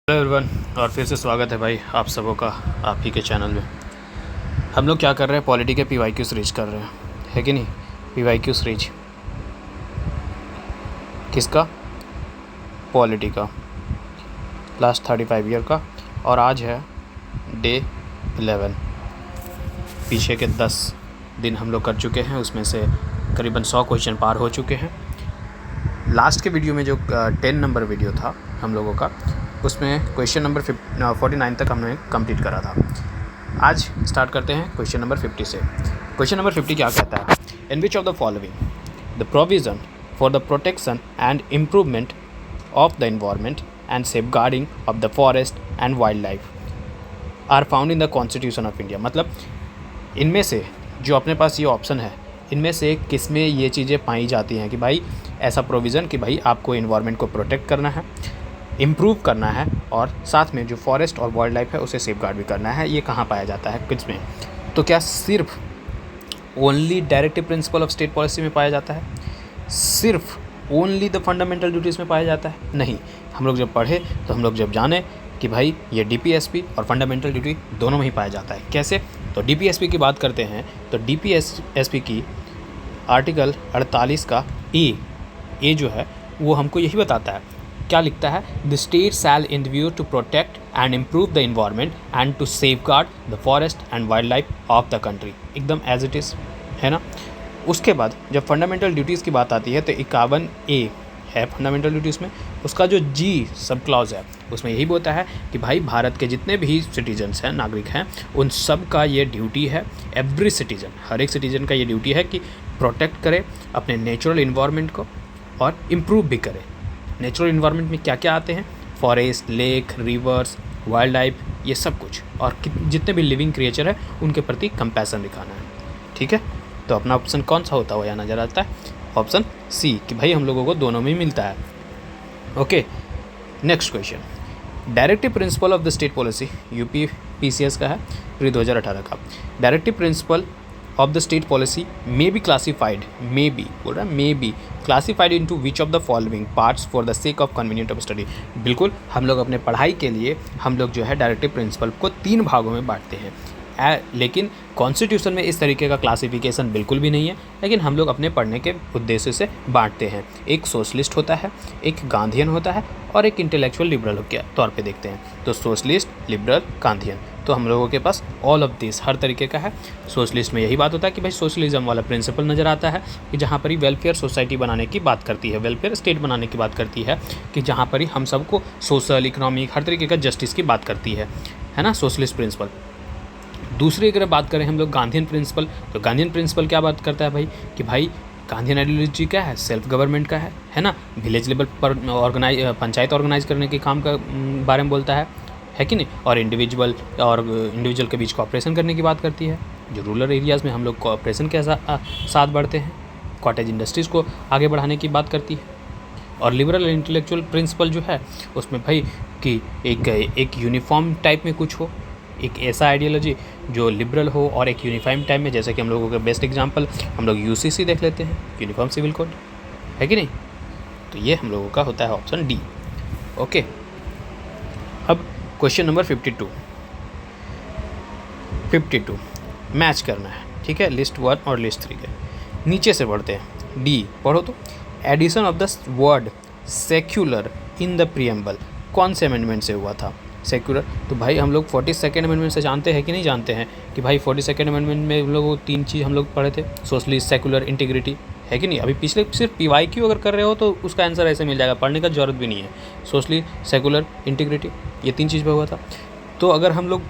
Hello everyone, और फिर से स्वागत है भाई आप सबों का आप ही के चैनल में। हम लोग क्या कर रहे हैं, पॉलिटी के PYQ सीरीज कर रहे हैं, है कि नहीं। PYQ सीरीज किसका? पॉलिटी का, लास्ट 35 ईयर का। और आज है डे 11। पीछे के 10 दिन हम लोग कर चुके हैं, उसमें से करीबन 100 क्वेश्चन पार हो चुके हैं। लास्ट के वीडियो में जो 10 नंबर वीडियो था हम लोगों का, उसमें क्वेश्चन नंबर 49 तक हमने कंप्लीट करा था। आज स्टार्ट करते हैं क्वेश्चन नंबर 50 से। क्वेश्चन नंबर 50 क्या कहता है? In which of the following the provision for the protection and improvement of the environment and safeguarding of the forest and wild life are found in the constitution of India. मतलब इनमें से जो अपने पास ये option है, इनमें से किस में ये चीज़ें पाई जाती हैं कि भाई ऐसा प्रोविज़न कि भाई आपको इन्वायरमेंट को प्रोटेक्ट करना है, इम्प्रूव करना है और साथ में जो फॉरेस्ट और वाइल्ड लाइफ है उसे सेफगार्ड भी करना है। ये कहाँ पाया जाता है, किस में? तो क्या सिर्फ only directive principle of state policy में पाया जाता है? सिर्फ ओनली द फंडामेंटल ड्यूटीज़ में पाया जाता है? नहीं। हम लोग जब पढ़े तो हम लोग जब जाने कि भाई ये DPSP और फंडामेंटल ड्यूटी दोनों में ही पाया जाता है। कैसे? तो DPSP की बात करते हैं तो DPSP की आर्टिकल 48 का ए जो है वो हमको यही बताता है। क्या लिखता है? The state shall endeavour to protect and improve the environment and to safeguard the forest and wild life of the country. एकदम एज इट इज़ है ना। उसके बाद जब फंडामेंटल ड्यूटीज़ की बात आती है तो 51A है फंडामेंटल ड्यूटीज़ में। उसका जो G सब क्लॉज है उसमें यही बोलता है कि भाई भारत के जितने भी सिटीजन्स हैं, नागरिक हैं, उन सब का ये ड्यूटी है, एवरी सिटीजन, हर एक सिटीजन का ये ड्यूटी है कि प्रोटेक्ट करे अपने नेचुरल इन्वायरमेंट को और इम्प्रूव भी करे। नेचुरल इन्वायरमेंट में क्या क्या आते हैं? Forest, lake, reverse, wild life, ये सब कुछ, और जितने भी लिविंग क्रिएचर है उनके प्रति कंपैशन दिखाना है। ठीक है, तो अपना ऑप्शन कौन सा होता हुआ यहाँ नज़र आता है? ऑप्शन C कि भाई हम लोगों को दोनों में ही मिलता है। Okay, next question. Directive principle of the state policy, UP PCS का है, प्री 2018 का। Directive principle of the state policy may be classified, may be बोल रहा है, may be classified into which of the following parts for the sake of convenient of study। बिल्कुल, हम लोग अपने पढ़ाई के लिए हम लोग जो है डायरेक्टिव प्रिंसिपल को 3 भागों में बांटते हैं। लेकिन कॉन्स्टिट्यूशन में इस तरीके का क्लासिफिकेशन बिल्कुल भी नहीं है, लेकिन हम लोग अपने पढ़ने के उद्देश्य से बांटते हैं। एक सोशलिस्ट होता है, एक गांधीयन होता है और एक इंटेलेक्चुअल लिबरल के तौर पे देखते हैं। तो सोशलिस्ट, लिबरल, गांधीयन, तो हम लोगों के पास ऑल ऑफ दिस हर तरीके का है। सोशलिस्ट में यही बात होता है कि भाई सोशलिज्म वाला प्रिंसिपल नज़र आता है कि जहाँ पर ही वेलफेयर सोसाइटी बनाने की बात करती है, वेलफेयर स्टेट बनाने की बात करती है, कि जहाँ पर ही हम सबको सोशल, इकोनॉमिक, हर तरीके का जस्टिस की बात करती है ना, सोशलिस्ट प्रिंसिपल। दूसरी अगर बात करें हम लोग गांधीयन प्रिंसिपल, तो गांधीयन प्रिंसिपल क्या बात करता है भाई कि भाई गांधीयन आइडियोलॉजी क्या है? सेल्फ गवर्नमेंट का है ना। विलेज लेवल पर पंचायत ऑर्गेनाइज करने के काम का बारे में बोलता है कि नहीं। और इंडिविजुअल के बीच कोऑपरेशन करने की बात करती है। जो रूरल एरियाज़ में हम लोग कोऑपरेशन के साथ बढ़ते हैं, कॉटेज इंडस्ट्रीज़ को आगे बढ़ाने की बात करती है। और लिबरल इंटेलेक्चुअल प्रिंसिपल जो है उसमें भाई कि एक यूनिफॉर्म टाइप में कुछ हो, एक ऐसा आइडियोलॉजी जो लिबरल हो और एक यूनिफॉर्म टाइप में, जैसे कि हम लोगों का बेस्ट एग्जांपल हम लोग UCC देख लेते हैं, यूनिफॉर्म सिविल कोड, है कि नहीं। तो ये हम लोगों का होता है ऑप्शन D। ओके, अब क्वेश्चन नंबर 52 मैच करना है। ठीक है, लिस्ट 1 और लिस्ट 3 के नीचे से पढ़ते हैं। D पढ़ो तो, addition of the word secular in the preamble कौन से अमेंडमेंट से हुआ था? सेक्युलर, तो भाई हम लोग 42nd अमेंडमेंट से जानते हैं कि नहीं जानते हैं कि भाई 42nd अमेंडमेंट में हम लोग 3 चीज़ हम लोग पढ़े थे, सोशलिस्ट, सेक्युलर, इंटीग्रिटी, है कि नहीं। अभी पिछले सिर्फ PYQ अगर कर रहे हो तो उसका आंसर ऐसे मिल जाएगा, पढ़ने का ज़रूरत भी नहीं है। सोशलिस्ट, सेक्युलर, इंटीग्रिटी, ये 3 चीज़ पे हुआ था। तो अगर हम लोग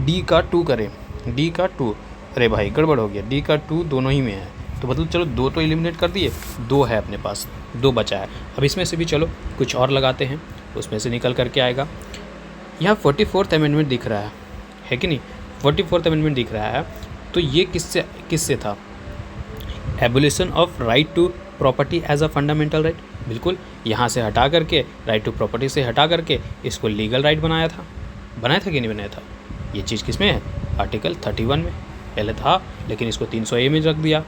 D का 2 करें, D का 2, अरे भाई गड़बड़ हो गया, D का 2 दोनों ही में है, तो मतलब चलो 2 तो एलिमिनेट कर दिए, 2 है अपने पास, 2 बचा है। अब इसमें से भी चलो कुछ और लगाते हैं, उसमें से निकल करके आएगा। यहाँ 44th अमेंडमेंट दिख रहा है कि नहीं, 44th अमेंडमेंट दिख रहा है। तो ये किससे था? Abolition of right to property as a fundamental right. बिल्कुल, यहाँ से हटा करके, राइट टू प्रॉपर्टी से हटा करके इसको लीगल राइट बनाया था कि नहीं बनाया था? ये चीज़ किस में है? आर्टिकल 31 में पहले था, लेकिन इसको 300A में रख दिया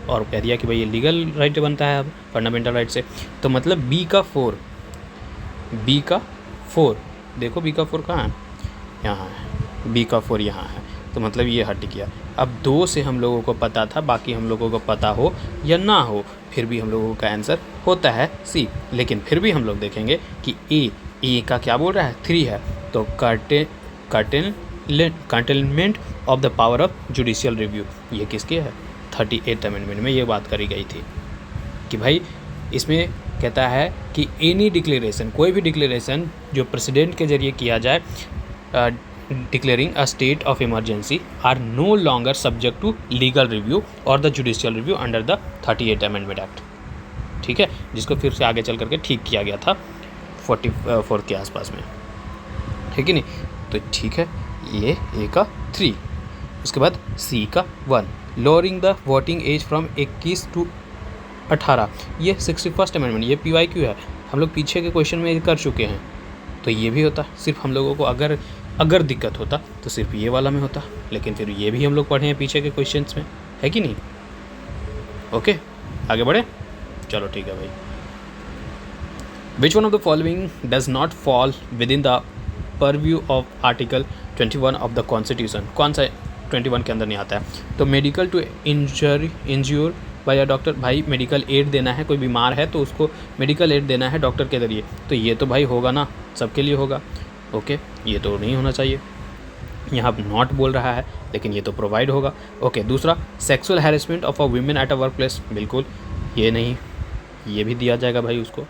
और कह दिया कि भाई ये लीगल राइट बनता है अब फंडामेंटल राइट से। तो मतलब B का 4 देखो बी का 4 कहाँ है, यहाँ है, बी का 4 यहाँ है, तो मतलब ये हट गया। अब 2 से हम लोगों को पता था, बाकी हम लोगों को पता हो या ना हो, फिर भी हम लोगों का आंसर होता है सी। लेकिन फिर भी हम लोग देखेंगे कि ए का क्या बोल रहा है, 3 है, तो curtailment of the power of judicial review, ये किसके है, 38 अमेंडमेंट में ये बात करी गई थी कि भाई इसमें कहता है कि एनी डिक्लेरेशन, कोई भी डिक्लेरेशन जो प्रेसिडेंट के जरिए किया जाए, declaring a state of emergency are no longer subject to legal review और the judicial review under the 38 amendment act. ठीक है, जिसको फिर से आगे चल करके ठीक किया गया था 44 के आसपास में, है कि नहीं। तो ठीक है, ये ए का 3, उसके बाद सी का 1, lowering the voting age from 21 to 18, ये 61st अमेंडमेंट, ये PYQ है, हम लोग पीछे के क्वेश्चन में कर चुके हैं। तो ये भी होता, सिर्फ हम लोगों को अगर दिक्कत होता तो सिर्फ ये वाला में होता, लेकिन फिर ये भी हम लोग पढ़े हैं पीछे के क्वेश्चंस में, है कि नहीं। ओके, आगे बढ़े, चलो ठीक है भाई। Which one of the following does not fall within the purview of article 21 of the constitution, कौन सा 21 के अंदर नहीं आता है। तो medical to injure by a doctor, भाई मेडिकल एड देना है, कोई बीमार है तो उसको मेडिकल एड देना है डॉक्टर के जरिए, तो ये तो भाई होगा ना, सबके लिए होगा। ओके, ये तो नहीं होना चाहिए, यहाँ नॉट बोल रहा है, लेकिन ये तो प्रोवाइड होगा। ओके, दूसरा sexual harassment of a women at a work place, बिल्कुल ये नहीं, ये भी दिया जाएगा भाई उसको।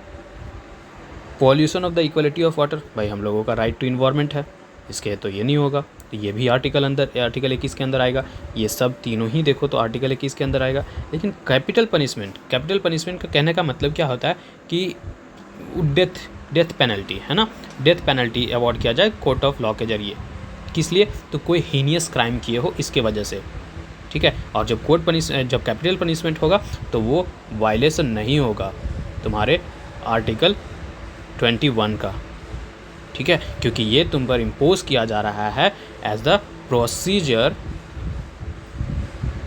Pollution of the equality of water, भाई हम लोगों का राइट टू इन्वायरमेंट है, इसके तो ये नहीं होगा, तो ये भी आर्टिकल 21 के अंदर आएगा। ये सब तीनों ही देखो तो आर्टिकल 21 के अंदर आएगा। लेकिन कैपिटल पनिशमेंट का कहने का मतलब क्या होता है कि डेथ पेनल्टी है ना, डेथ पेनल्टी अवॉर्ड किया जाए कोर्ट ऑफ लॉ के जरिए, किस लिए, तो कोई हीनियस क्राइम किए हो इसके वजह से, ठीक है। और जब जब कैपिटल पनिशमेंट होगा तो वो वायलेशन नहीं होगा तुम्हारे आर्टिकल 21 का, ठीक है, क्योंकि ये तुम पर इम्पोज किया जा रहा है as the procedure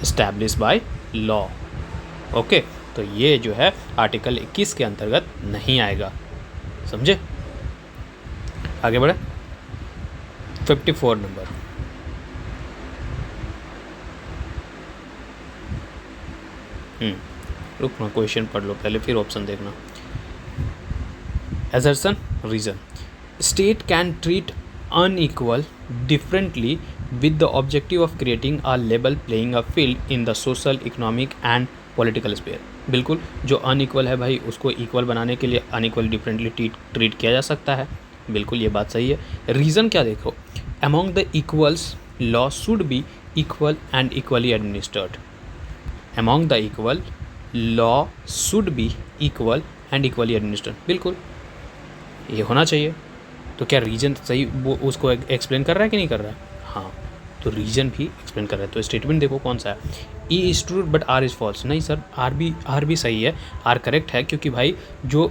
established by law. Okay, तो ये जो है आर्टिकल 21 के अंतर्गत नहीं आएगा, समझे। आगे बढ़े, 54 नंबर, रुकना, क्वेश्चन पढ़ लो पहले फिर ऑप्शन देखना। Assertion, reason. State can treat unequal differently with the objective of creating a level playing a field in the social, economic and political sphere. बिल्कुल, जो अनइक्वल है भाई उसको इक्वल बनाने के लिए अनइक्वल डिफरेंटली ट्रीट किया जा सकता है, बिल्कुल ये बात सही है। रीज़न क्या देखो, among the equals law should be equal and equally administered. Among the equal law should be equal and equally administered. बिल्कुल ये होना चाहिए। तो क्या रीजन सही वो उसको एक्सप्लेन कर रहा है कि नहीं कर रहा है, हाँ, तो रीजन भी एक्सप्लेन कर रहा है। तो स्टेटमेंट देखो कौन सा है, A is true but R is false, नहीं सर, आर भी सही है, आर करेक्ट है, क्योंकि भाई जो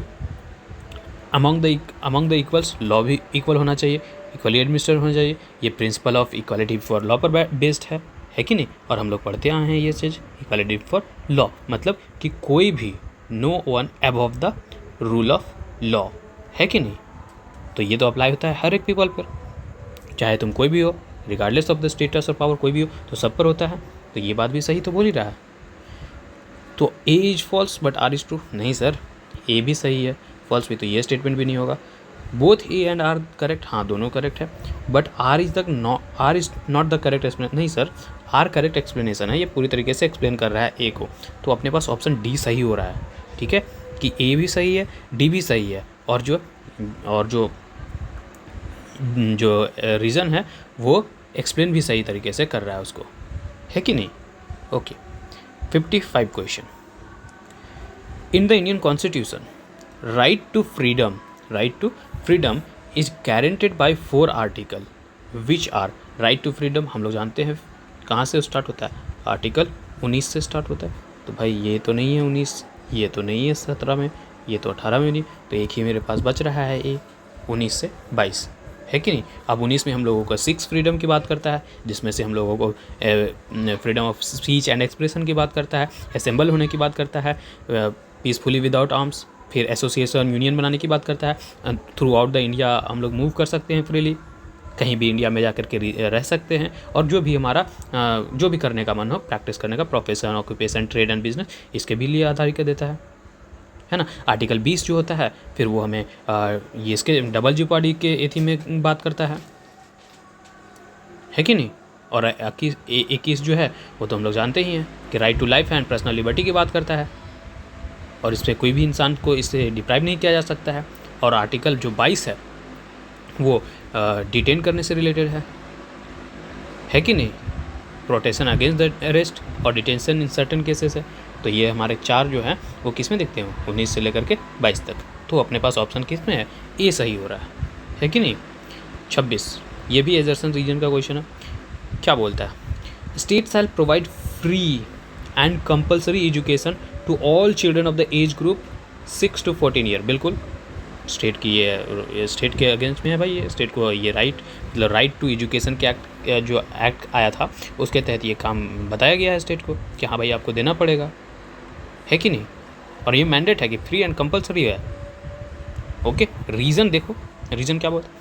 अमंग द इक्वल्स लॉ भी इक्वल होना चाहिए, इक्वली एडमिनिस्ट्रेट होना चाहिए, ये principle of equality for law पर बेस्ड है कि नहीं। और हम लोग पढ़ते आए हैं ये चीज़, इक्वालिटी फॉर लॉ मतलब कि कोई भी no one above the rule of law, है कि नहीं। तो ये तो अप्लाई होता है हर एक पीपल पर, चाहे तुम कोई भी हो, रिगार्डलेस ऑफ द स्टेटस और पावर, कोई भी हो तो सब पर होता है। तो ये बात भी सही तो बोल ही रहा है। तो A is false but R is true, नहीं सर, ए भी सही है, फॉल्स भी, तो ये स्टेटमेंट भी नहीं होगा। Both A and R correct, हाँ दोनों करेक्ट है, but R is not the correct explanation, नहीं सर, आर करेक्ट एक्सप्लेनेशन है, ये पूरी तरीके से एक्सप्लेन कर रहा है ए को। तो अपने पास ऑप्शन डी सही हो रहा है, ठीक है, कि ए भी सही है, डी भी सही है, और जो रीज़न है वो एक्सप्लेन भी सही तरीके से कर रहा है उसको, है कि नहीं। Okay, 55 question. In the Indian constitution right to freedom is guaranteed by 4 article which are, right to freedom हम लोग जानते हैं कहाँ से स्टार्ट होता है, आर्टिकल 19 से स्टार्ट होता है। तो भाई ये तो नहीं है 19, ये तो नहीं है 17 में, ये तो 18 में नहीं, तो एक ही मेरे पास बच रहा है ए, 19 से 22, है कि नहीं। अब 19 में हम लोगों को 6 फ्रीडम की बात करता है, जिसमें से हम लोगों को freedom of speech and expression की बात करता है, असेंबल होने की बात करता है, पीसफुली विदाउट आर्म्स, फिर एसोसिएशन यूनियन बनाने की बात करता है। थ्रू आउट द इंडिया हम लोग मूव कर सकते हैं फ्रीली, कहीं भी इंडिया में जा कर के रह सकते हैं, और जो भी हमारा जो भी करने का मन हो, प्रैक्टिस करने का, profession, occupation, trade and business, इसके भी लिए आधारित देता है ना। आर्टिकल 20 जो होता है फिर वो हमें ये इसके डबल जीओपार्डी के एथी में बात करता है कि नहीं। और 21 जो है वो तो हम लोग जानते ही हैं कि right to life and personal liberty की बात करता है, और इस पर कोई भी इंसान को इससे डिप्राइव नहीं किया जा सकता है। और आर्टिकल जो 22 है वो डिटेन करने से रिलेटेड है कि नहीं, प्रोटेक्शन अगेंस्ट द अरेस्ट और डिटेंशन इन सर्टन केसेस है। तो ये हमारे 4 जो हैं वो किस में दिखते हैं, 19 से लेकर के 22 तक। तो अपने पास ऑप्शन किस में है, ए सही हो रहा है कि नहीं। 26 ये भी एजर्सन रीजन का क्वेश्चन है। क्या बोलता है, state shall provide free and compulsory education to all children of the age group 6 to 14 year. बिल्कुल स्टेट की ये स्टेट के अगेंस्ट में है भाई, ये स्टेट को ये राइट, मतलब राइट टू एजुकेशन के एक्ट, जो एक्ट आया था उसके तहत ये काम बताया गया है स्टेट को कि हाँ भाई आपको देना पड़ेगा, है कि नहीं। और ये मैंडेट है कि फ्री एंड कंपल्सरी है। ओके, रीज़न देखो, रीज़न क्या बोलता है,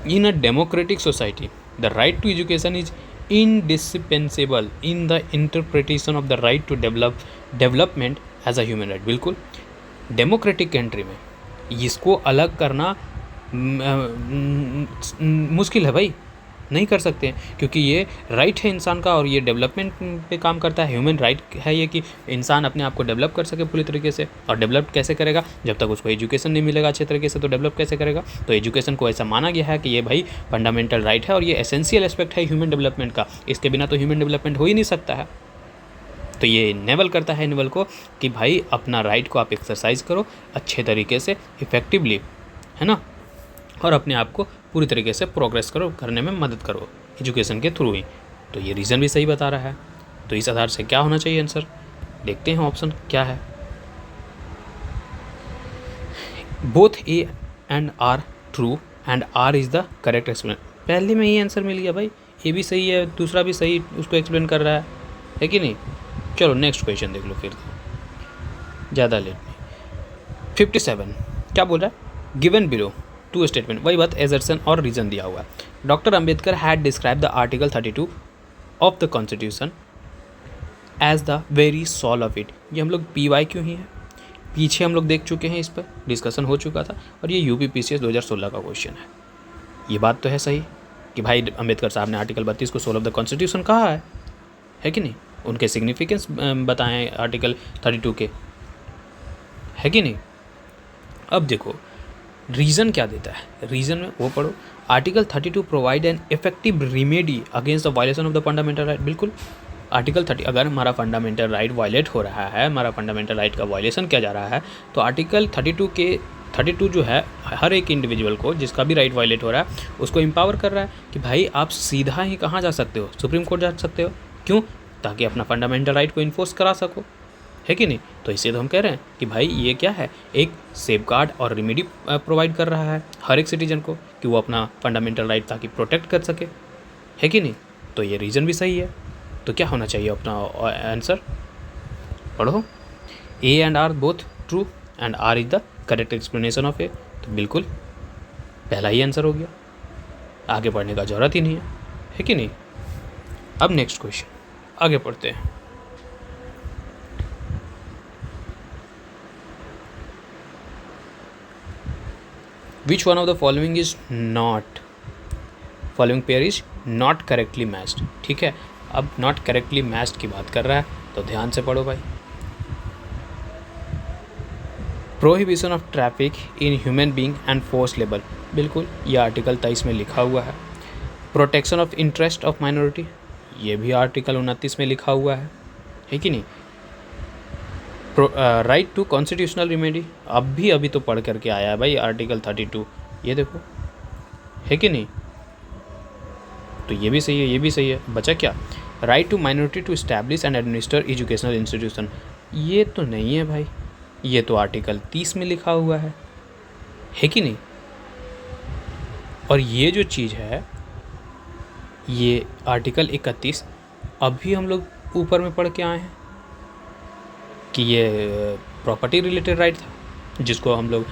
in a democratic society the right to education is indispensable in the interpretation of the right to development as a human right। बिल्कुल डेमोक्रेटिक कंट्री में इसको अलग करना मुश्किल है भाई, नहीं कर सकते हैं, क्योंकि ये राइट है इंसान का और ये डेवलपमेंट पे काम करता है। ह्यूमन राइट है ये कि इंसान अपने आप को डेवलप कर सके पूरी तरीके से। और डेवलप कैसे करेगा, जब तक उसको एजुकेशन नहीं मिलेगा अच्छे तरीके से, तो डेवलप कैसे करेगा। तो एजुकेशन को ऐसा माना गया है कि ये भाई फंडामेंटल राइट है और ये एसेंशियल एस्पेक्ट है ह्यूमन डेवलपमेंट का, इसके बिना तो ह्यूमन डेवलपमेंट हो ही नहीं सकता है। तो ये इनेबल करता है इनेबल को कि भाई अपना राइट को आप एक्सरसाइज करो अच्छे तरीके से, इफ़ेक्टिवली, है ना, और अपने आप को पूरी तरीके से प्रोग्रेस करो, करने में मदद करो एजुकेशन के थ्रू ही। तो ये रीज़न भी सही बता रहा है। तो इस आधार से क्या होना चाहिए आंसर, देखते हैं ऑप्शन क्या है। Both A and R true and R is the correct explain. पहले में ही आंसर मिल गया भाई, ए भी सही है, दूसरा भी सही उसको एक्सप्लेन कर रहा है कि नहीं। चलो नेक्स्ट क्वेश्चन देख लो फिर, ज़्यादा लेट नहीं। 57 क्या बोल रहा है, गिवन बिलो टू स्टेटमेंट, वही बात एजर्सन और रीजन दिया हुआ है। Doctor Ambedkar had describe the article 32 of the constitution as the very soul of it. ये हम लोग PYQ ही है, पीछे हम लोग देख चुके हैं, इस पर डिस्कशन हो चुका था, और ये UPPCS 2016 का क्वेश्चन है। ये बात तो है सही कि भाई अंबेडकर साहब ने आर्टिकल 32 को सोल ऑफ द कॉन्स्टिट्यूशन कहा है कि नहीं। उनके सिग्निफिकेंस बताएं आर्टिकल 32 के, है कि नहीं। अब देखो रीज़न क्या देता है, रीज़न में वो पढ़ो। Article 32 provide an effective remedy against the violation of the fundamental right. बिल्कुल आर्टिकल 30, अगर हमारा फंडामेंटल राइट वायलेट हो रहा है, हमारा फंडामेंटल राइट का वायलेशन किया जा रहा है, तो आर्टिकल 32 जो है हर एक इंडिविजुअल को जिसका भी राइट वायलेट हो रहा है उसको एम्पावर कर रहा है कि भाई आप सीधा ही कहाँ जा सकते हो, सुप्रीम कोर्ट जा सकते हो। क्यों, ताकि अपना फंडामेंटल राइट को इन्फोर्स करा सको, है कि नहीं। तो इससे तो हम कह रहे हैं कि भाई ये क्या है, एक सेफगार्ड और रेमेडी प्रोवाइड कर रहा है हर एक सिटीजन को कि वो अपना फंडामेंटल राइट ताकि प्रोटेक्ट कर सके, है कि नहीं। तो ये रीज़न भी सही है। तो क्या होना चाहिए अपना आंसर, पढ़ो। A and R both true and R is the correct explanation of A. तो बिल्कुल पहला ही आंसर हो गया, आगे पढ़ने का ज़रूरत ही नहीं है कि नहीं। अब नेक्स्ट क्वेश्चन आगे पढ़ते हैं। Which one of the following is not, following pair is not correctly matched। ठीक है, अब not correctly matched की बात कर रहा है, तो ध्यान से पढ़ो भाई। Prohibition of traffic in human being and force labour, बिल्कुल ये आर्टिकल 23 में लिखा हुआ है। Protection of interest of minority, ये भी आर्टिकल 29 में लिखा हुआ है कि नहीं। राइट टू कॉन्स्टिट्यूशनल रिमेडी, अभी तो पढ़ करके आया है भाई आर्टिकल 32, ये देखो, है कि नहीं। तो ये भी सही है, ये भी सही है। बचा क्या, right to minority to establish and administer educational institution, ये तो नहीं है भाई, ये तो आर्टिकल 30 में लिखा हुआ है कि नहीं। और ये जो चीज़ है ये आर्टिकल 31 अभी हम लोग ऊपर में पढ़ के आए हैं कि ये प्रॉपर्टी रिलेटेड राइट था, जिसको हम लोग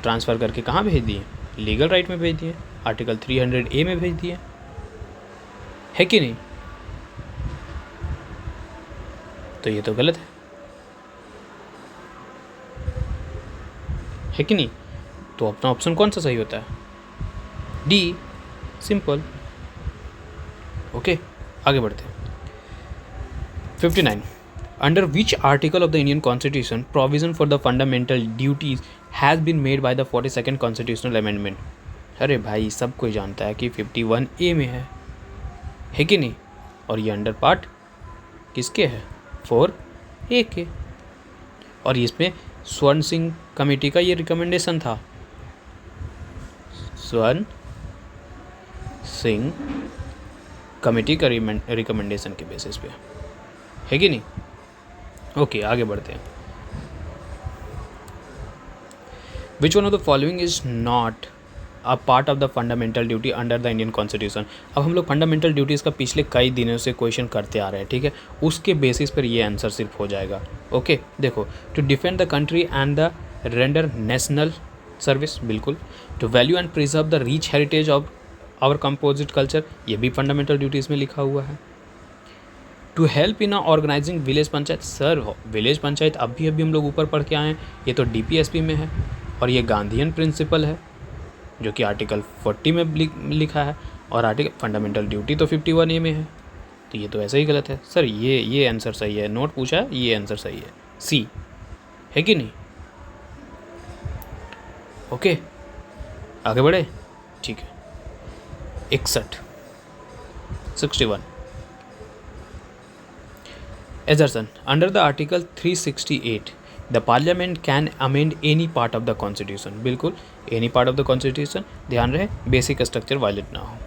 ट्रांसफ़र करके कहाँ भेज दिए, लीगल राइट में भेज दिए, आर्टिकल 300A में भेज दिए, है कि नहीं? तो ये तो गलत है कि नहीं? तो अपना ऑप्शन कौन सा सही होता है? D, simple. ओके, आगे बढ़ते हैं। 59. Under which article of the Indian Constitution provision for the fundamental duties has been made by the 42nd constitutional amendment? अरे भाई, सब कोई जानता है कि 51A में है कि नहीं? और ये अंडर पार्ट किसके है? 4A के। और इसमें स्वर्ण सिंह कमेटी का ये रिकमेंडेशन था, स्वर्ण सिंह कमेटी का रिकमेंडेशन के बेसिस पे, है कि नहीं? ओके, आगे बढ़ते हैं। विच one of the following is not a part of the fundamental duty under the Indian constitution? अब हम लोग फंडामेंटल ड्यूटीज़ का पिछले कई दिनों से क्वेश्चन करते आ रहे हैं, ठीक है? उसके बेसिस पर ये आंसर सिर्फ हो जाएगा। ओके, देखो, to defend the country and the render national service, बिल्कुल। To value and preserve the rich heritage of our composite culture, ये भी फंडामेंटल ड्यूटीज़ में लिखा हुआ है। To help in organising village panchayat, sir village panchayat अभी हम लोग ऊपर पढ़ के आए हैं, ये तो DPSP में है, और ये गांधीयन प्रिंसिपल है जो कि आर्टिकल 40 में लिखा है, और आर्टिकल फंडामेंटल ड्यूटी तो 51A में है। तो ये तो ऐसा ही गलत है सर, ये आंसर सही है, नोट पूछा है, ये आंसर सही है, सी, है कि नहीं? ओके, आगे बढ़े, ठीक है। 61. Assertion. Under the Article 368, the Parliament can amend any part of the Constitution. बिल्कुल, any part of the Constitution, ध्यान रहे बेसिक स्ट्रक्चर वायलेट ना हो।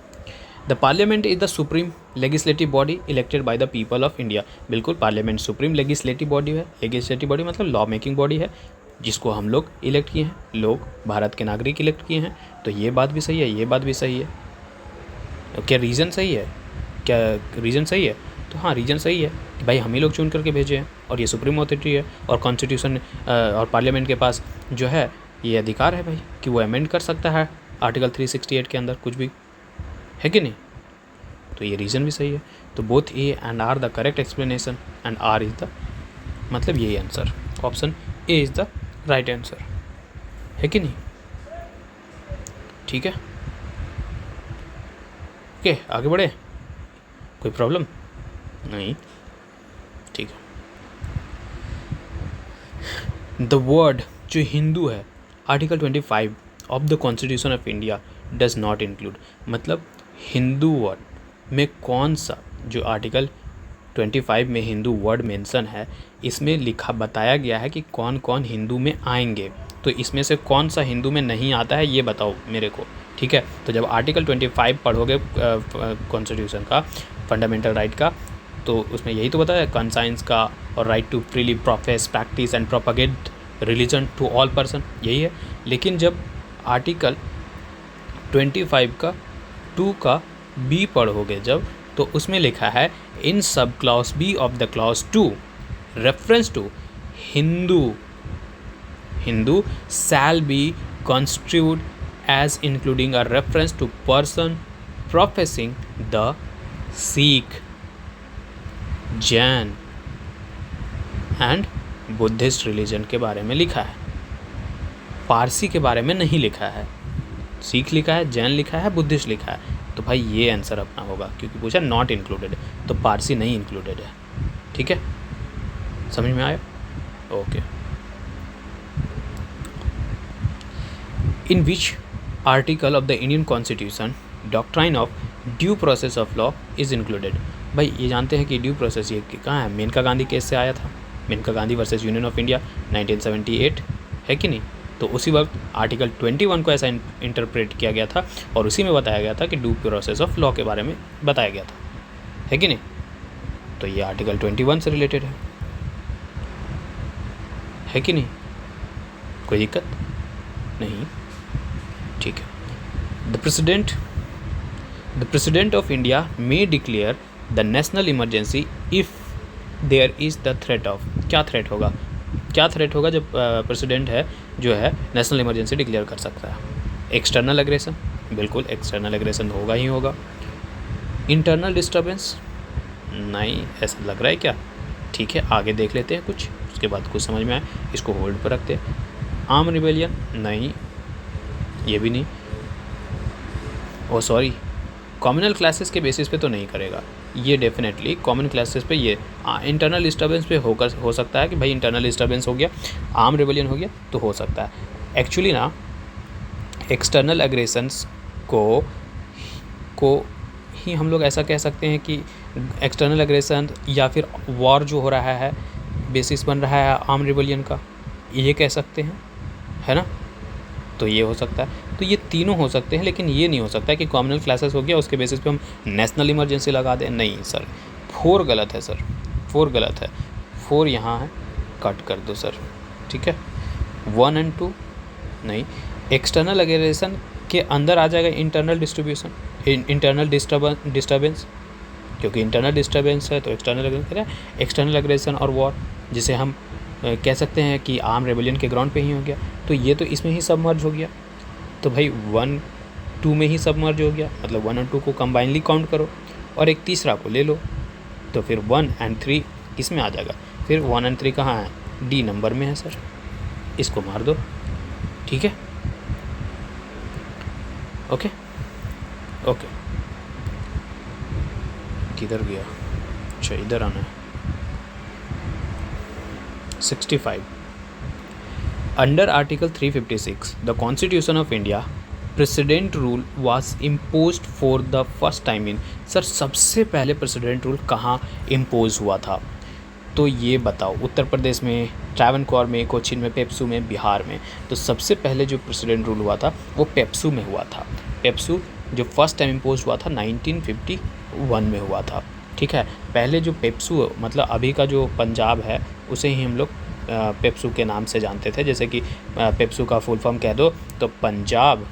The Parliament is the supreme legislative body elected by the people of India. बिल्कुल, parliament supreme legislative body है। Legislative body मतलब law making body है, जिसको हम लोग इलेक्ट किए हैं, लोग भारत के नागरिक इलेक्ट किए हैं। तो ये बात भी सही है, ये बात भी सही है। क्या रीज़न सही है? क्या रीज़न सही है? तो हाँ, रीजन सही है कि भाई हम ही लोग चुन करके भेजे हैं, और ये सुप्रीम अथॉरिटी है, और कॉन्स्टिट्यूशन और पार्लियामेंट के पास जो है ये अधिकार है भाई कि वो अमेंड कर सकता है आर्टिकल 368 के अंदर कुछ भी, है कि नहीं? तो ये रीज़न भी सही है। तो both A and R the correct explanation, and R is the, मतलब यही answer, option A is the right answer, है कि नहीं? ठीक है, ओके, आगे बढ़े, कोई प्रॉब्लम नहीं, ठीक है। द वर्ड जो हिंदू है, article 25 of the constitution of India does not include, मतलब हिंदू वर्ड में कौन सा, जो आर्टिकल 25 में हिंदू वर्ड मेंशन है, इसमें लिखा बताया गया है कि कौन कौन हिंदू में आएंगे। तो इसमें से कौन सा हिंदू में नहीं आता है ये बताओ मेरे को, ठीक है? तो जब आर्टिकल 25 पढ़ोगे कॉन्स्टिट्यूशन का, फंडामेंटल राइट का, तो उसमें यही तो बताया, कंसाइंस का, और right to freely profess, practice and propagate religion to all person, यही है। लेकिन जब आर्टिकल 25 का 2 का बी पढ़ोगे जब, तो उसमें लिखा है इन सब clause B of the clause 2 reference to Hindu shall be constitute as including a reference to person professing the Sikh, Jain and Buddhist religion के बारे में लिखा है। पारसी के बारे में नहीं लिखा है, सिख लिखा है, जैन लिखा है, बुद्धिस्ट लिखा है। तो भाई ये आंसर अपना होगा, क्योंकि पूछा नॉट इंक्लूडेड, तो पारसी नहीं इंक्लूडेड है, ठीक है? समझ में आया? Okay. In which article of the Indian constitution doctrine of due process of law is included? भाई ये जानते हैं कि ड्यू प्रोसेस ये कहाँ है, मेनका गांधी केस से आया था, Maneka Gandhi versus Union of India 1978, है कि नहीं? तो उसी वक्त आर्टिकल 21 को ऐसा इंटरप्रेट किया गया था, और उसी में बताया गया था कि ड्यू प्रोसेस ऑफ लॉ के बारे में बताया गया था, है कि नहीं? तो ये आर्टिकल 21 से रिलेटेड है कि नहीं? कोई दिक्कत नहीं, ठीक है। The president of India may declare the national emergency if there is the threat of, क्या थ्रेट होगा, क्या थ्रेट होगा जब प्रेसिडेंट है जो है नेशनल इमरजेंसी डिक्लेयर कर सकता है? एक्सटर्नल एग्रेशन, बिल्कुल एक्सटर्नल एग्रेशन होगा ही होगा। इंटरनल डिस्टर्बेंस, नहीं ऐसा लग रहा है क्या? ठीक है, आगे देख लेते हैं कुछ, उसके बाद कुछ समझ में आए, इसको होल्ड पर रखते हैं। आर्म रिबेलियन, नहीं ये भी नहीं। ओ सॉरी, कॉम्युनल क्लासेस के बेसिस पे तो नहीं करेगा ये, डेफिनेटली कॉमन क्लासेस पे ये इंटरनल डिस्टर्बेंस पे हो सकता है कि भाई इंटरनल डिस्टर्बेंस हो गया, आर्म रिबेलियन हो गया तो हो सकता है। एक्चुअली ना एक्सटर्नल एग्रेशंस को ही हम लोग ऐसा कह सकते हैं कि एक्सटर्नल एग्रेशन या फिर वॉर जो हो रहा है बेसिस बन रहा है आर्म रिबेलियन का, ये कह सकते हैं, है ना? तो ये हो सकता है, तो ये तीनों हो सकते हैं, लेकिन ये नहीं हो सकता है कि कॉम्युनल क्लासेस हो गया उसके बेसिस पे हम नेशनल इमरजेंसी लगा दें। नहीं सर, 4 गलत है सर, 4 गलत है, 4 यहाँ है, कट कर दो सर, ठीक है। 1 और 2 नहीं, एक्सटर्नल एग्रेशन के अंदर आ जाएगा इंटरनल डिस्ट्रीब्यूशन, इंटरनल डिस्टर्बेंस, क्योंकि इंटरनल डिस्टर्बेंस है तो एक्सटर्नल एग्रेशन और वॉर, जिसे हम कह सकते हैं कि आर्म रेबेलियन के ग्राउंड पे ही हो गया, तो ये तो इसमें ही सबमर्ज हो गया। तो भाई 1, 2 में ही सबमर्ज हो गया, मतलब 1 और 2 को कंबाइनली काउंट करो और एक तीसरा को ले लो, तो फिर 1 और 3 इसमें आ जाएगा। फिर 1 और 3 कहाँ है? डी नंबर में है सर, इसको मार दो, ठीक है। ओके ओके, किधर गया? अच्छा इधर आना है। 65 under article 356 the constitution of India president rule was imposed for the first time in. Sir सबसे पहले प्रेसिडेंट रूल कहाँ इम्पोज हुआ था? तो ये बताओ, उत्तर प्रदेश में, ट्रावनकोर में, कोचीन में, पेप्सू में, बिहार में। तो सबसे पहले जो प्रेसिडेंट रूल हुआ था वो पेप्सू में हुआ था। पेप्सू जो फर्स्ट टाइम इम्पोज हुआ था 1951 में हुआ था, ठीक है। पहले जो पेप्सू मतलब अभी का जो पंजाब है उसे ही हम लोग पेप्सू के नाम से जानते थे, जैसे कि पेप्सू का फुल फॉर्म कह दो तो Punjab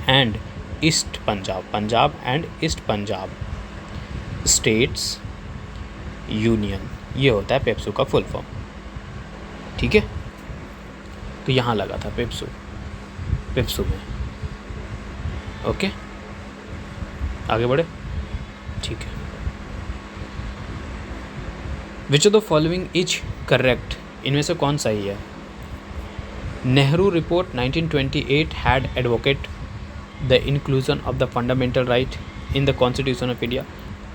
and east Punjab, Punjab and east Punjab states union, ये होता है पेप्सू का फुल फॉर्म, ठीक है। तो यहाँ लगा था पेप्सू में। ओके आगे बढ़े, ठीक है। विच of the following is correct, इनमें से कौन सही है? Nehru report 1928 had advocate the inclusion of the fundamental right in the constitution of India.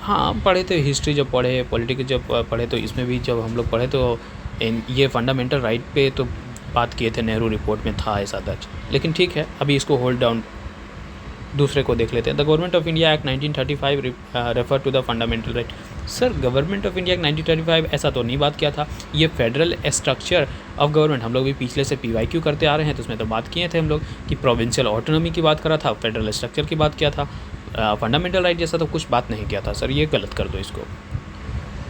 हाँ पढ़े थे, हिस्ट्री जब पढ़े, पॉलिटिक्स जब पढ़े, तो इसमें भी जब हम लोग पढ़े तो ये फंडामेंटल राइट पे तो बात किए थे, नेहरू रिपोर्ट में था ऐसा दर्ज। लेकिन ठीक है, अभी इसको होल्ड डाउन, दूसरे को देख लेते हैं। The government of India act 1935 refer to the fundamental right. Sir government of India act 1935 ऐसा तो नहीं बात किया था, ये फेडरल स्ट्रक्चर ऑफ गवर्नमेंट, हम लोग भी पिछले से PYQ करते आ रहे हैं तो उसमें तो बात किए थे हम लोग कि प्रोविंशियल ऑटोनॉमी की बात करा था, फेडरल स्ट्रक्चर की बात किया था, फंडामेंटल राइट जैसा तो कुछ बात नहीं किया था सर, ये गलत कर दो इसको।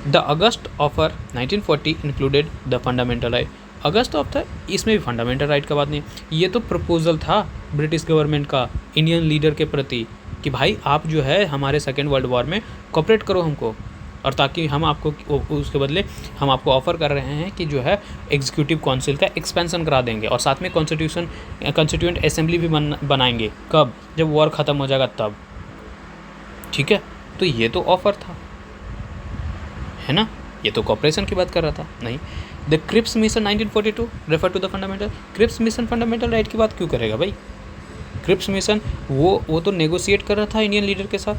The August offer 1940 included the fundamental right. August of था, इसमें भी फंडामेंटल राइट का बात नहीं, ये तो प्रपोजल था ब्रिटिश गवर्नमेंट का इंडियन लीडर के प्रति कि भाई आप जो है हमारे सेकेंड वर्ल्ड वॉर में कोऑपरेट करो हमको, और ताकि हम आपको उसके बदले हम आपको ऑफ़र कर रहे हैं कि जो है एग्जीक्यूटिव काउंसिल का एक्सपेंशन करा देंगे और साथ में कॉन्स्टिट्यूएंट असेंबली भी बनाएंगे। कब? जब वॉर ख़त्म हो जाएगा तब, ठीक है। तो ये तो ऑफ़र था, है ना, ये तो कॉपरेशन की बात कर रहा था। नहीं, the Cripps mission 1942 refer to the fundamental. Cripps mission fundamental right की बात क्यों करेगा भाई? क्रिप्स मिशन वो तो नेगोशिएट कर रहा था इंडियन लीडर के साथ,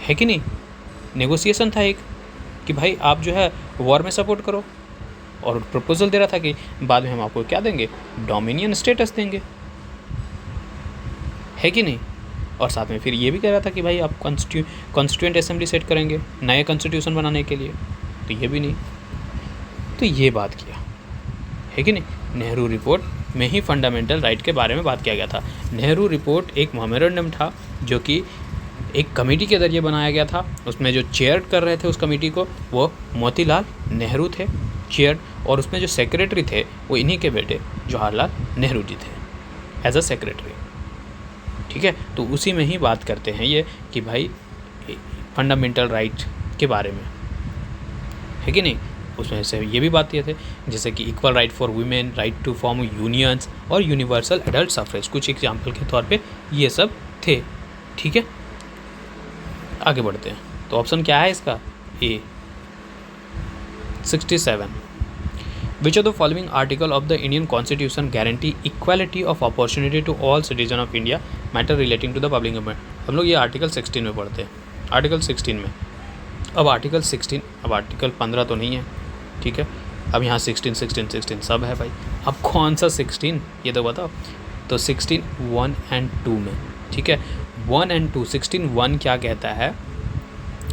है कि नहीं? नेगोशिएशन था एक कि भाई आप जो है वॉर में सपोर्ट करो, और प्रपोजल दे रहा था कि बाद में हम आपको क्या देंगे, डोमिनियन स्टेटस देंगे, है कि नहीं। और साथ में फिर ये भी कह रहा था कि भाई आप कॉन्स्टिट्यूएंट असेंबली सेट करेंगे नए कॉन्स्टिट्यूशन बनाने के लिए, तो ये भी नहीं, तो ये बात किया, है कि नहीं। नेहरू रिपोर्ट में ही फंडामेंटल राइट के बारे में बात किया गया था। नेहरू रिपोर्ट एक मेमोरेंडम था जो कि एक कमेटी के ज़रिए बनाया गया था, उसमें जो चेयर कर रहे थे उस कमेटी को वो मोतीलाल नेहरू थे चेयर, और उसमें जो सेक्रेटरी थे वो इन्हीं के बेटे जवाहरलाल नेहरू जी थे एज अ सेक्रेटरी, ठीक है। तो उसी में ही बात करते हैं ये कि भाई फंडामेंटल राइट के बारे में, है कि नहीं। उसमें से ये भी बात ये थे जैसे कि equal right for women, right to form unions और यूनिवर्सल एडल्ट सफरेज, कुछ एग्जाम्पल के तौर पे ये सब थे। ठीक है, आगे बढ़ते हैं। तो ऑप्शन क्या है इसका? A. 67 which of the following article of the Indian constitution guarantee equality of opportunity to all citizen of India matter relating to the public government. हम लोग ये आर्टिकल 16 में पढ़ते हैं, आर्टिकल 16 में। अब आर्टिकल 16, अब आर्टिकल 15 तो नहीं है, ठीक है। अब यहाँ 16 16 16 सब है भाई। अब कौन सा 16 ये तो बताओ। तो 16 1 and 2 में, ठीक है। 1 and 2, 16(1) क्या कहता है?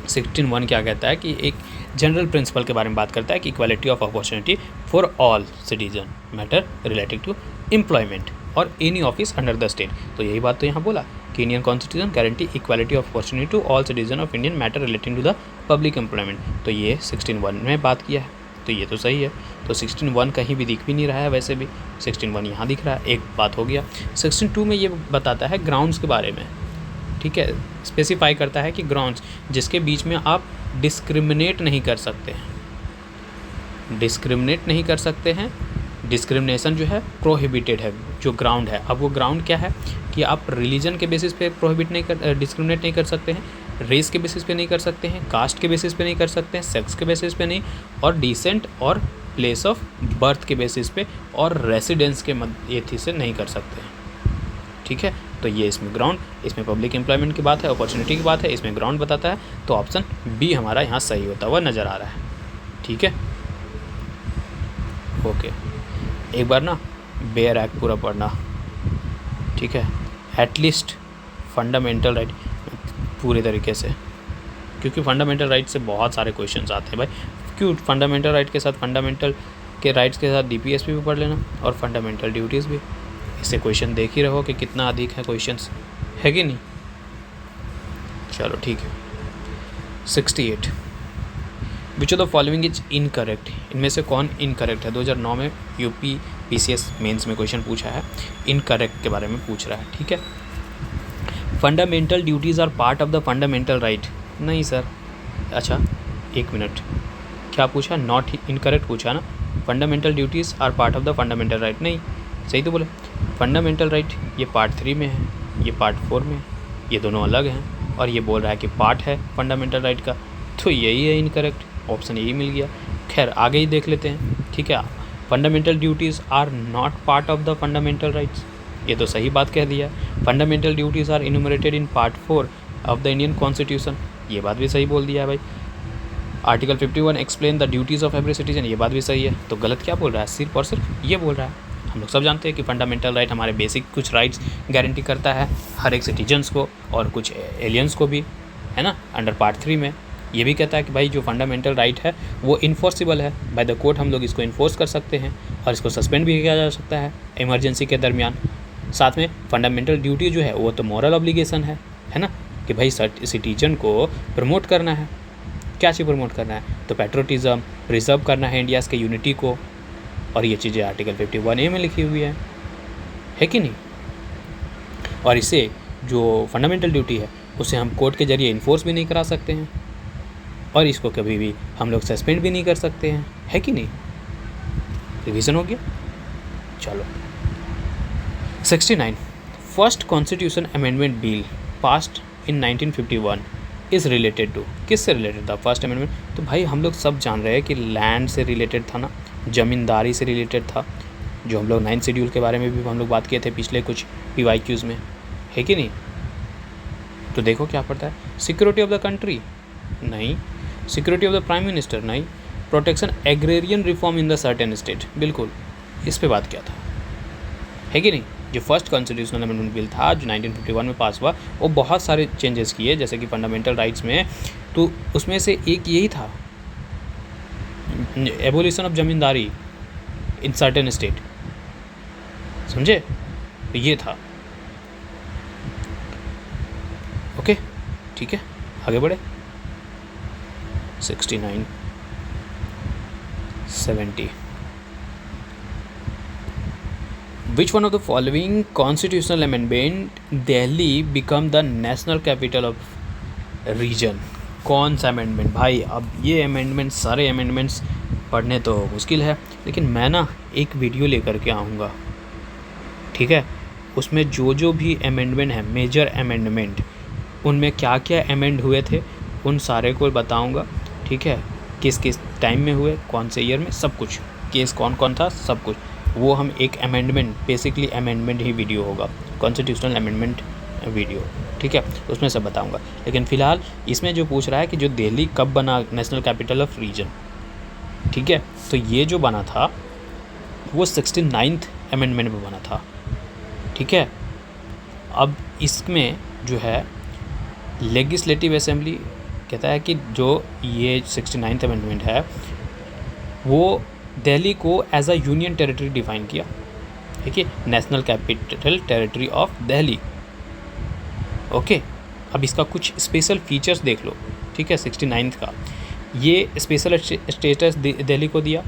16(1) क्या कहता है कि एक जनरल प्रिंसिपल के बारे में बात करता है कि equality of opportunity for all citizen matter relating to employment और any office under the state. तो यही बात तो यहाँ बोला कि Indian constitution guarantee equality of opportunity to all citizen of Indian matter relating to the public employment. तो ये 16(1) में बात किया है, तो ये तो सही है। तो 16(1) कहीं भी दिख भी नहीं रहा है, वैसे भी 16(1) यहाँ दिख रहा है, एक बात हो गया। 16(2) में ये बताता है ग्राउंड्स के बारे में, ठीक है। स्पेसिफाई करता है कि ग्राउंड्स जिसके बीच में आप डिस्क्रिमिनेट नहीं कर सकते हैं, डिस्क्रिमिनेट नहीं कर सकते हैं, डिस्क्रिमिनेशन जो है प्रोहिबिटेड है जो ग्राउंड है। अब वो ग्राउंड क्या है कि आप रिलीजन के बेसिस पे डिस्क्रिमिनेट नहीं कर सकते हैं, रेस के बेसिस पे नहीं कर सकते हैं, कास्ट के बेसिस पे नहीं कर सकते हैं, सेक्स के बेसिस पे नहीं, और डिसेंट और प्लेस ऑफ बर्थ के बेसिस पे और रेसिडेंस के ये थी से नहीं कर सकते हैं, ठीक है। तो ये इसमें ग्राउंड, इसमें पब्लिक एम्प्लॉयमेंट की बात है, अपॉर्चुनिटी की बात है, इसमें ग्राउंड बताता है। तो ऑप्शन बी हमारा यहाँ सही होता हुआ नज़र आ रहा है, ठीक है। ओके, एक बार ना बेयर एक्ट पूरा पढ़ना, ठीक है। एटलीस्ट फंडामेंटल राइट पूरे तरीके से, क्योंकि फंडामेंटल राइट से बहुत सारे क्वेश्चंस आते हैं भाई। क्यों? फंडामेंटल राइट के साथ फंडामेंटल के राइट्स के साथ DPSP भी पढ़ लेना और फंडामेंटल ड्यूटीज़ भी। इससे क्वेश्चन देख ही रहो कि कितना अधिक है क्वेश्चंस, है कि नहीं। चलो ठीक है। 68 विच of the following is incorrect. इनमें से कौन इनकरेक्ट है? 2009 में UP PCS मेंस में क्वेश्चन पूछा है, इनकरेक्ट के बारे में पूछ रहा है, ठीक है। Fundamental duties are part of the fundamental right. नहीं सर, अच्छा एक मिनट, क्या पूछा? नॉट इनकरेक्ट पूछा ना। Fundamental duties are part of the fundamental right, नहीं, सही तो बोले। फंडामेंटल राइट ये पार्ट 3 में है, ये पार्ट 4 में है, ये दोनों अलग हैं, और ये बोल रहा है कि पार्ट है फंडामेंटल राइट का, तो यही है इनकरेक्ट, ऑप्शन यही मिल गया। खैर आगे ही देख लेते हैं, ठीक है। Fundamental duties are not part of the fundamental rights, ये तो सही बात कह दिया। Fundamental duties are enumerated in part 4 of the Indian constitution, ये बात भी सही बोल दिया है भाई। Article 51 explain the duties of every citizen, ये बात भी सही है। तो गलत क्या बोल रहा है? सिर्फ और सिर्फ ये बोल रहा है। हम लोग सब जानते हैं कि फंडामेंटल राइट हमारे बेसिक कुछ राइट्स गारंटी करता है हर एक सिटीजन्स को और कुछ एलियंस को भी, है ना। अंडर पार्ट 3 में ये भी कहता है कि भाई जो फंडामेंटल राइट है वो इन्फोर्सिबल है बाय द कोर्ट, हम लोग इसको इन्फोर्स कर सकते हैं और इसको सस्पेंड भी किया जा सकता है इमरजेंसी के दरमियान। साथ में फंडामेंटल ड्यूटी जो है वो तो मॉरल ऑब्लिगेशन है ना, कि भाई सिटीजन को प्रमोट करना है। क्या चीज़ प्रमोट करना है? तो पैट्रोटिज़म, रिजर्व करना है इंडियाज़ के यूनिटी को, और ये चीज़ें आर्टिकल 51A में लिखी हुई है कि नहीं। और इसे जो फंडामेंटल ड्यूटी है उसे हम कोर्ट के जरिए इन्फोर्स भी नहीं करा सकते हैं और इसको कभी भी हम लोग सस्पेंड भी नहीं कर सकते हैं, है कि नहीं। रिवीजन हो गया। चलो 69 first constitution amendment bill passed in 1951 is related to, किससे रिलेटेड था फर्स्ट अमेंडमेंट? तो भाई हम लोग सब जान रहे हैं कि लैंड से रिलेटेड था ना, ज़मींदारी से रिलेटेड था, जो हम लोग 9th शेड्यूल के बारे में भी हम लोग बात किए थे पिछले कुछ PYQs में, है कि नहीं। तो देखो क्या पड़ता है, सिक्योरिटी ऑफ द कंट्री नहीं, security of the prime minister नहीं, protection agrarian reform in the certain state, बिल्कुल इस पे बात किया था, है कि नहीं। जो फर्स्ट कॉन्स्टिट्यूशनल अमेंडमेंट बिल था जो 1951 में पास हुआ, वो बहुत सारे चेंजेस किए जैसे कि फंडामेंटल राइट्स में, तो उसमें से एक यही था abolition of zamindari in certain state, समझे। तो ये था, ओके ठीक है, आगे बढ़े। 69 70 Which one of the following constitutional amendment Delhi become the national capital of region? कौन सा अमेंडमेंट भाई? अब ये अमेंडमेंट, सारे अमेंडमेंट्स पढ़ने तो मुश्किल है, लेकिन मैं ना एक वीडियो लेकर के आऊँगा, ठीक है। उसमें जो जो भी अमेंडमेंट है, मेजर अमेंडमेंट, उनमें क्या क्या अमेंड हुए थे उन सारे को बताऊंगा, ठीक है। किस किस टाइम में हुए, कौन से ईयर में, सब कुछ, केस कौन कौन था, सब कुछ वो हम एक अमेंडमेंट, बेसिकली अमेंडमेंट ही वीडियो होगा, कॉन्स्टिट्यूशनल अमेंडमेंट वीडियो, ठीक है, उसमें सब बताऊंगा। लेकिन फ़िलहाल इसमें जो पूछ रहा है कि जो दिल्ली कब बना नेशनल कैपिटल ऑफ रीजन, ठीक है, तो ये जो बना था वो 69th अमेंडमेंट में बना था, ठीक है। अब इसमें जो है लेजिस्लेटिव असेंबली कहता है कि जो ये 69th अमेंडमेंट है वो दिल्ली को as a union territory define किया, ठीक है, national capital territory of Delhi, okay. अब इसका कुछ स्पेशल फीचर्स देख लो, ठीक है। 69th का ये स्पेशल स्टेटस दिल्ली को दिया,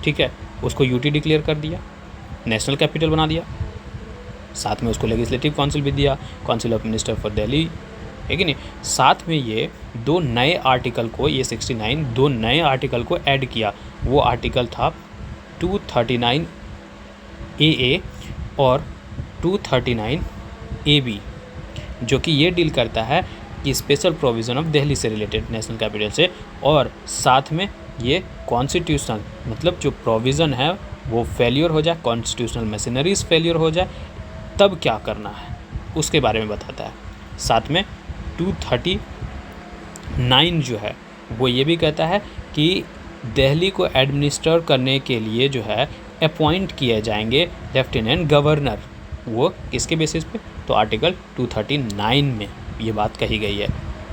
ठीक है, उसको यूटी डिक्लेयर कर दिया, नेशनल कैपिटल बना दिया, साथ में उसको लेजिस्लेटिव काउंसिल भी दिया, council of minister for Delhi, है कि नहीं। साथ में ये दो नए आर्टिकल को, ये 69 दो नए आर्टिकल को ऐड किया। वो आर्टिकल था 239 AA और 239 AB, जो कि ये डील करता है कि स्पेशल प्रोविज़न ऑफ दिल्ली से रिलेटेड, नेशनल कैपिटल से, और साथ में ये कॉन्स्टिट्यूशनल, मतलब जो प्रोविज़न है वो फेलियर हो जाए, कॉन्स्टिट्यूशनल मशीनरीज फेलियर हो जाए, तब क्या करना है उसके बारे में बताता है। साथ में 239 जो है वो ये भी कहता है कि दिल्ली को एडमिनिस्टर करने के लिए जो है अपॉइंट किए जाएंगे लेफ्टिनेंट गवर्नर, वो किसके बेसिस पे, तो आर्टिकल 239 में ये बात कही गई है,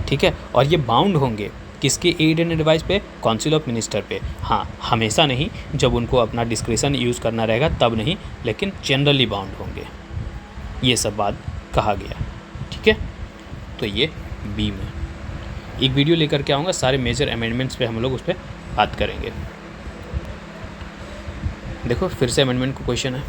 ठीक है। और ये बाउंड होंगे किसके एड एंड एडवाइस पे, काउंसिल ऑफ मिनिस्टर पे, हाँ हमेशा नहीं, जब उनको अपना डिस्क्रिशन यूज़ करना रहेगा तब नहीं, लेकिन जनरली बाउंड होंगे, ये सब बात कहा गया, ठीक है। तो ये बी में एक वीडियो लेकर के आऊँगा, सारे मेजर अमेंडमेंट्स पे हम लोग उस पर बात करेंगे। देखो फिर से अमेंडमेंट को क्वेश्चन है,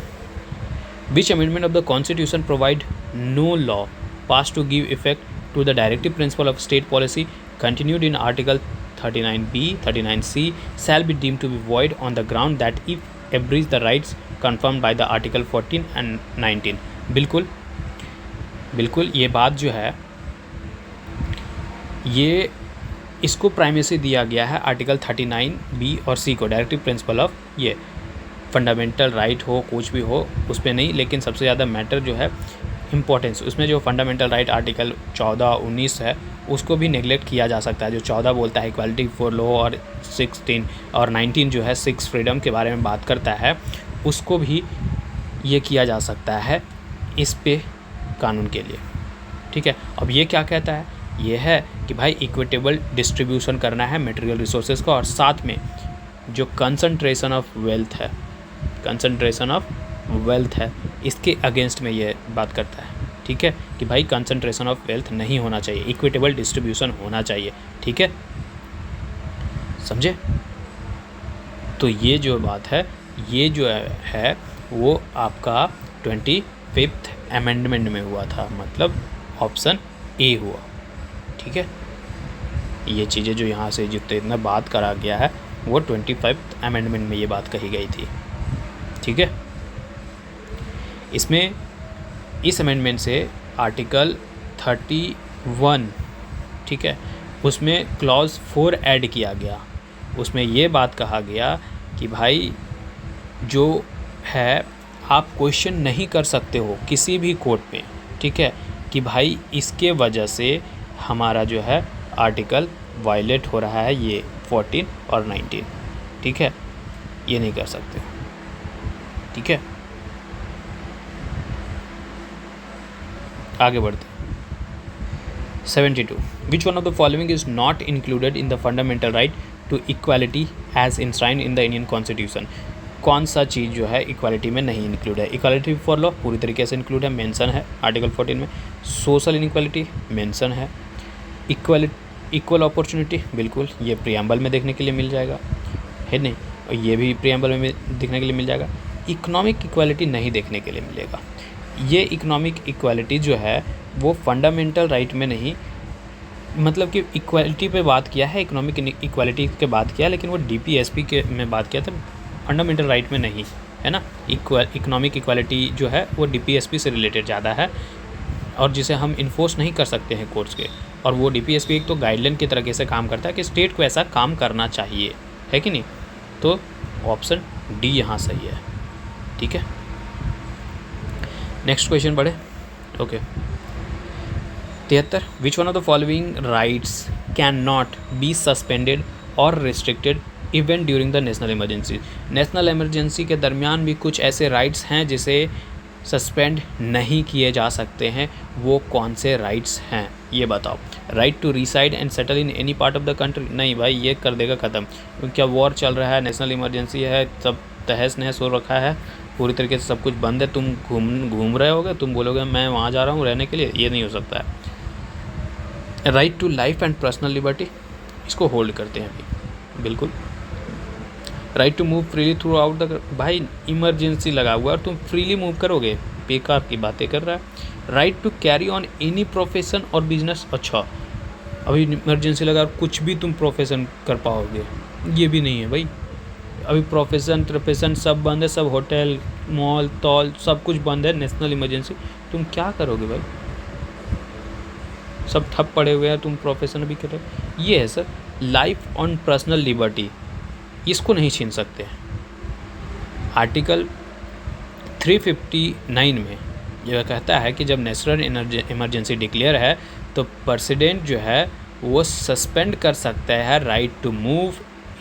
which amendment of the constitution provide no law pass to give effect to the directive principle of state policy continued in article 39B 39C shall be deemed to be void on the ground that if abridge the rights confirmed by the article 14 and 19। बिल्कुल ये बात जो है ये इसको primacy दिया गया है आर्टिकल 39B और C को, डायरेक्टिव प्रिंसिपल ऑफ, ये फंडामेंटल राइट हो कुछ भी हो उस पर नहीं, लेकिन सबसे ज़्यादा मैटर जो है इम्पोर्टेंस, उसमें जो फंडामेंटल राइट आर्टिकल 14, 19 है उसको भी नेगलेक्ट किया जा सकता है। जो 14 बोलता है इक्वालिटी फॉर लॉ, और 16 और 19 जो है 6 फ्रीडम के बारे में बात करता है, उसको भी ये किया जा सकता है इस पे कानून के लिए, ठीक है। अब ये क्या कहता है, ये है कि भाई इक्विटेबल डिस्ट्रीब्यूशन करना है मटेरियल रिसोर्सेज का, और साथ में जो कंसंट्रेशन ऑफ वेल्थ है, कंसंट्रेशन ऑफ वेल्थ है, इसके अगेंस्ट में ये बात करता है, ठीक है, कि भाई कंसंट्रेशन ऑफ वेल्थ नहीं होना चाहिए, इक्विटेबल डिस्ट्रीब्यूशन होना चाहिए, ठीक है, समझे। तो ये जो बात है, ये जो है वो आपका 25th अमेंडमेंट में हुआ था, मतलब ऑप्शन ए हुआ, ठीक है। ये चीज़ें जो यहाँ से जितना बात करा गया है वो 25th अमेंडमेंट में ये बात कही गई थी, ठीक है। इसमें इस अमेंडमेंट से आर्टिकल 31, ठीक है, उसमें क्लॉज 4 ऐड किया गया। उसमें ये बात कहा गया कि भाई जो है आप क्वेश्चन नहीं कर सकते हो किसी भी कोर्ट में, ठीक है, कि भाई इसके वजह से हमारा जो है आर्टिकल वायलेट हो रहा है, ये 14 और 19, ठीक है, ये नहीं कर सकते, ठीक है। आगे बढ़ते 72, which one of the following is not included in the fundamental right to equality as enshrined in the Indian constitution. कौन सा चीज़ जो है इक्वालिटी में नहीं इंक्लूड है। इक्वालिटी फॉर लॉ पूरी तरीके से इंक्लूड है, मेंशन है आर्टिकल 14 में। सोशल इनइक्वालिटी मेंशन है। इक्वल अपॉर्चुनिटी बिल्कुल ये प्रियम्बल में देखने के लिए मिल जाएगा, है नहीं, और ये भी प्रियम्बल में देखने के लिए मिल जाएगा। इकोनॉमिक इक्वालिटी नहीं देखने के लिए मिलेगा। ये इकोनॉमिक इक्वालिटी जो है वो फंडामेंटल राइट में नहीं, मतलब कि इक्वालिटी पे बात किया है, इकोनॉमिक इक्वालिटी के बात किया, लेकिन वो डीपीएसपी के में बात किया था, फंडामेंटल राइट में नहीं, है ना। इकोनॉमिक इक्वालिटी जो है वो डीपीएसपी से रिलेटेड ज़्यादा है, और जिसे हम इन्फोर्स नहीं कर सकते हैं कोर्ट्स के। और वो डीपीएसपी एक तो गाइडलाइन की तरीके से काम करता है कि स्टेट को ऐसा काम करना चाहिए, है कि नहीं। तो ऑप्शन डी यहाँ सही है, ठीक है। नेक्स्ट क्वेश्चन पढ़े। Okay 73, which one of the following rights can not be suspended और restricted even during the national emergency. National emergency के दरमियान भी कुछ ऐसे राइट्स हैं जिसे सस्पेंड नहीं किए जा सकते हैं, वो कौन से राइट्स हैं ये बताओ। Right to reside and settle in any part of the country, नहीं भाई ये कर देगा ख़त्म, क्योंकि क्या वॉर चल रहा है, नेशनल इमरजेंसी है, सब तहस नहस हो रखा है, पूरी तरीके से सब कुछ बंद है, तुम घूम रहे होगे, तुम बोलोगे मैं वहाँ जा रहा हूँ रहने के लिए, ये नहीं हो सकता है। Right to life and personal liberty, इसको होल्ड करते हैं अभी, बिल्कुल। Right to move freely throughout the, भाई इमरजेंसी लगा हुआ है और तुम फ्रीली मूव करोगे, बेकार की बातें कर रहा है। Right to carry on any profession और बिजनेस, अच्छा अभी इमरजेंसी लगा और कुछ भी तुम प्रोफेशन कर पाओगे, ये भी नहीं है भाई। अभी प्रोफेशन सब बंद है, सब होटल मॉल तॉल सब कुछ बंद है, नेशनल इमरजेंसी, तुम क्या करोगे भाई, सब ठप पड़े हुए हैं, तुम प्रोफेशन भी कर रहे हो। ये है sir life on personal liberty, इसको नहीं छीन सकते। आर्टिकल 359 में यह कहता है कि जब नेशनल इमरजेंसी डिक्लेयर है तो प्रेसिडेंट जो है वो सस्पेंड कर सकता है right to move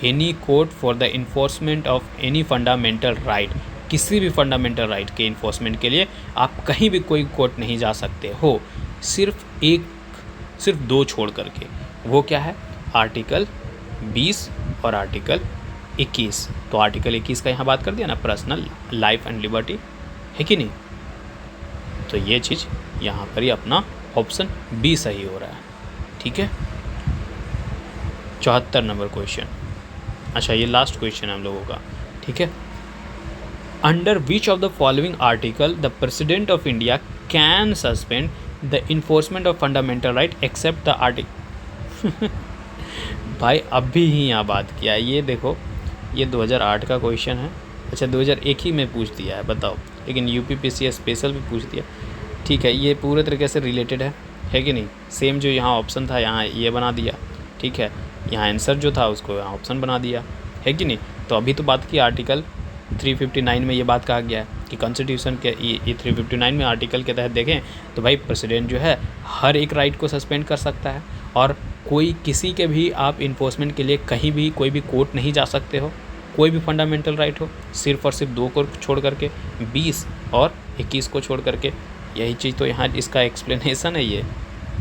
any court for the enforcement of any fundamental right. किसी भी फंडामेंटल राइट के इन्फोर्समेंट के लिए आप कहीं भी कोई कोर्ट नहीं जा सकते हो, सिर्फ दो छोड़ करके। वो क्या है, आर्टिकल 20 और आर्टिकल 21। तो आर्टिकल 21 का यहाँ बात कर दिया ना, पर्सनल लाइफ एंड लिबर्टी, है कि नहीं। तो ये चीज़ यहाँ पर ही अपना ऑप्शन बी सही हो रहा है, ठीक है। 74 नंबर क्वेश्चन, अच्छा ये लास्ट क्वेश्चन है हम लोगों का, ठीक है। Under which of the following article the president of India can suspend the enforcement of fundamental right except the article भाई अभी ही यहाँ बात किया है, ये देखो ये 2008 का क्वेश्चन है, अच्छा 2001 ही में पूछ दिया है, बताओ। लेकिन यूपीपीएससी स्पेशल भी पूछ दिया, ठीक है। ये पूरे तरीके से रिलेटेड है कि नहीं। सेम जो यहाँ ऑप्शन था यहाँ ये बना दिया, ठीक है। यहाँ आंसर जो था उसको यहाँ ऑप्शन बना दिया, है कि नहीं। तो अभी तो बात की आर्टिकल 359 में ये बात कहा गया है कि कॉन्स्टिट्यूशन के ये 359 में आर्टिकल के तहत देखें तो भाई प्रेसिडेंट जो है हर एक राइट को सस्पेंड कर सकता है, और कोई किसी के भी आप इन्फोर्समेंट के लिए कहीं भी कोई भी कोर्ट नहीं जा सकते हो, कोई भी फंडामेंटल राइट हो, सिर्फ और सिर्फ दो को छोड़ करके, 20 और 21 को छोड़ करके। यही चीज़ तो यहाँ इसका एक्सप्लेनेशन है, ये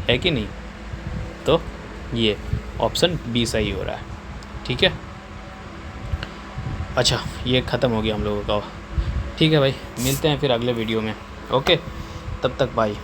है कि नहीं। तो ये ऑप्शन बी सही हो रहा है, ठीक है। अच्छा ये ख़त्म हो गया हम लोगों का, ठीक है भाई, मिलते हैं फिर अगले वीडियो में, ओके तब तक बाय।